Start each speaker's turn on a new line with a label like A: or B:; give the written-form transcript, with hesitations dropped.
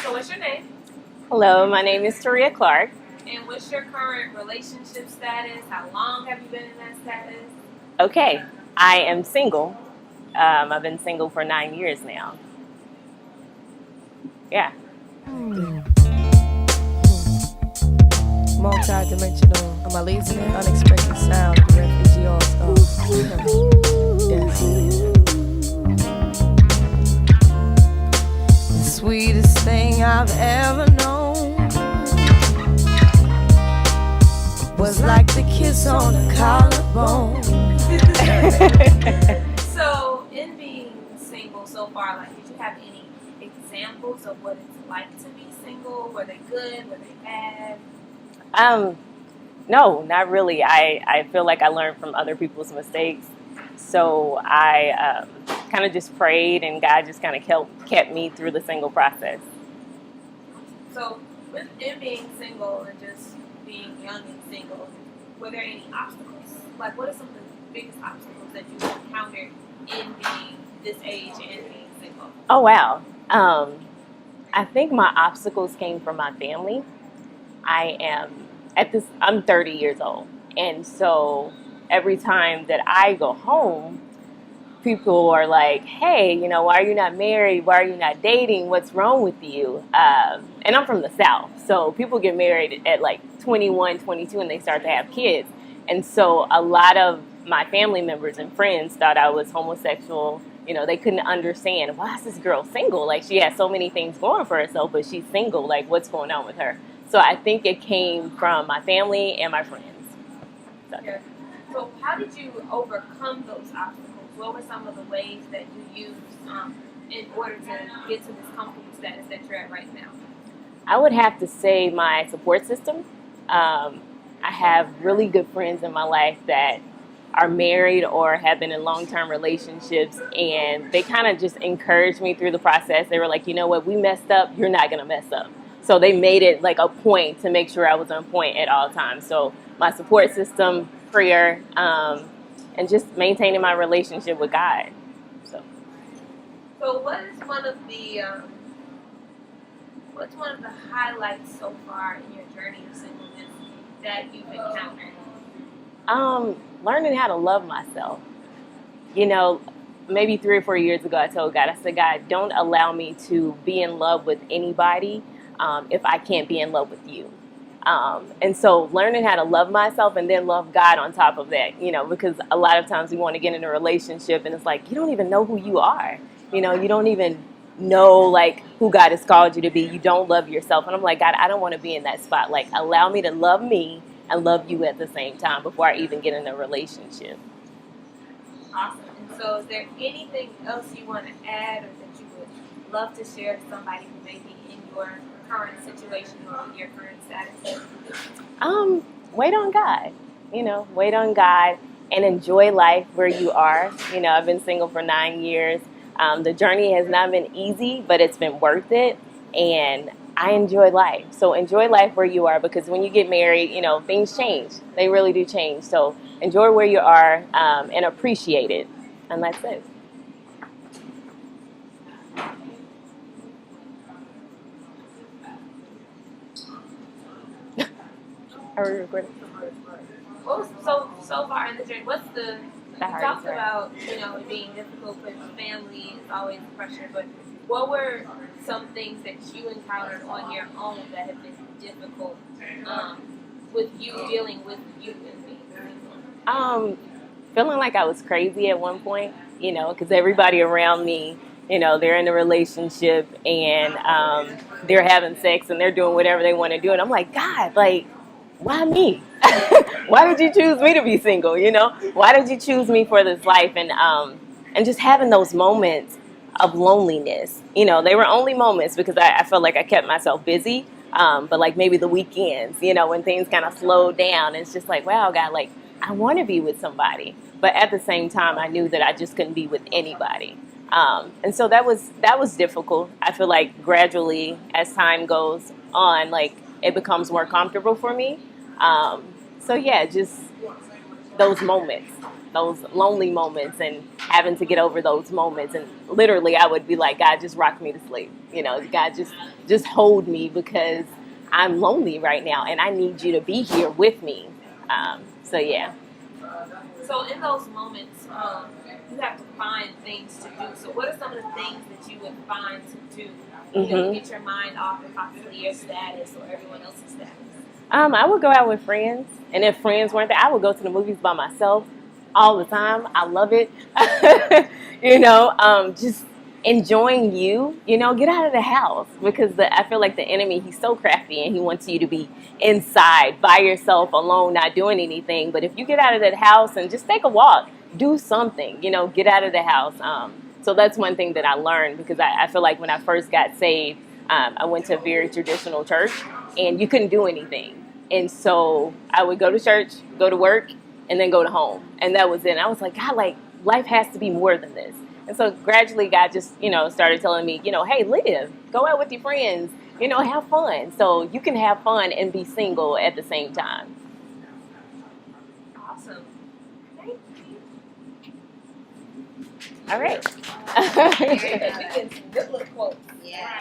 A: So what's your name?
B: Hello, my name is Terria Clark.
A: And what's your current relationship status? How long have you been in that status?
B: Okay, I am single. I've been single for 9 years now. Yeah.
C: Multi-dimensional, am I losing it? Unexpected sound, the refugee all yes. The sweetest thing I've ever known was like the kiss on the collarbone.
A: So, in being single so far, like, did you have any examples of what it's like to be single? Were they good? Were they bad?
B: No, not really. I feel like I learned from other people's mistakes. So I kind of just prayed, and God just kind of kept me through the single process.
A: So, in being single and just being young and single, were there any obstacles? Like, what are some of the biggest obstacles that you encountered in being this age and being single?
B: Oh, wow. I think my obstacles came from my family. I'm 30 years old. And so every time that I go home, people are like, hey, why are you not married? Why are you not dating? What's wrong with you? And I'm from the South. So people get married at like 21, 22, and they start to have kids. And so a lot of my family members and friends thought I was homosexual. They couldn't understand, why is this girl single? Like, she has so many things going for herself, but she's single. Like, what's going on with her? So I think it came from my family and my friends. So.
A: Yeah. So how did you overcome those obstacles? What were some of the ways that you used in order to get to this comfortable status that you're at right now?
B: I would have to say my support system. I have really good friends in my life that are married or have been in long-term relationships, and they kind of just encouraged me through the process. They were like, you know what, we messed up, you're not going to mess up. So they made it like a point to make sure I was on point at all times. So my support system, prayer, and just maintaining my relationship with God.
A: So what is one of the what's one of the highlights so far in your journey of singleness that you've encountered?
B: Learning how to love myself. Maybe 3 or 4 years ago, I told God, I said, God, don't allow me to be in love with anybody if I can't be in love with you. And so learning how to love myself and then love God on top of that, because a lot of times we want to get in a relationship and it's like, you don't even know who you are. You don't even know like who God has called you to be. You don't love yourself. And I'm like, God, I don't want to be in that spot. Like, allow me to love me and love you at the same time before I even get in a relationship.
A: Awesome. And so is there anything else you want to add or that you would love to share to somebody who may be in your current situation or your current status?
B: Wait on God. Wait on God and enjoy life where you are. I've been single for 9 years. The journey has not been easy, but it's been worth it. And I enjoy life. So enjoy life where you are, because when you get married, things change. They really do change. So enjoy where you are and appreciate it. And that's it. Are we recording?
A: Well, so far in the journey, what's you talked
B: right.
A: about, it being difficult with family is always pressure, but what were some things that you encountered on your own that have been difficult with you dealing with you and being single?
B: Feeling like I was crazy at one point, because everybody around me, they're in a relationship and they're having sex and they're doing whatever they want to do. And I'm like, God, like, why me? Why did you choose me to be single? Why did you choose me for this life? And just having those moments of loneliness. They were only moments because I felt like I kept myself busy. But like maybe the weekends, when things kind of slowed down, it's just like, wow, God, like, I want to be with somebody. But at the same time, I knew that I just couldn't be with anybody. And so that was difficult. I feel like gradually, as time goes on, like, it becomes more comfortable for me. So yeah, just those moments, those lonely moments, and having to get over those moments. And literally, I would be like, God, just rock me to sleep. You know, God, just hold me because I'm lonely right now, and I need you to be here with me. So yeah.
A: So in those moments, you have to find things to do. So what are some of the things that you would find to do, to get your mind off of possibly your status or everyone else's status?
B: I would go out with friends, and if friends weren't there, I would go to the movies by myself all the time. I love it. Just enjoying you. Get out of the house because I feel like the enemy, he's so crafty and he wants you to be inside by yourself, alone, not doing anything. But if you get out of that house and just take a walk, do something. Get out of the house. So that's one thing that I learned because I feel like when I first got saved, I went to a very traditional church and you couldn't do anything. And so I would go to church, go to work, and then go to home. And that was it. And I was like, God, like, life has to be more than this. And so gradually God just, started telling me, hey, live, go out with your friends, have fun. So you can have fun and be single at the same time.
A: Awesome. Thank you.
B: All right.
A: We get some good little quotes.
D: Yeah.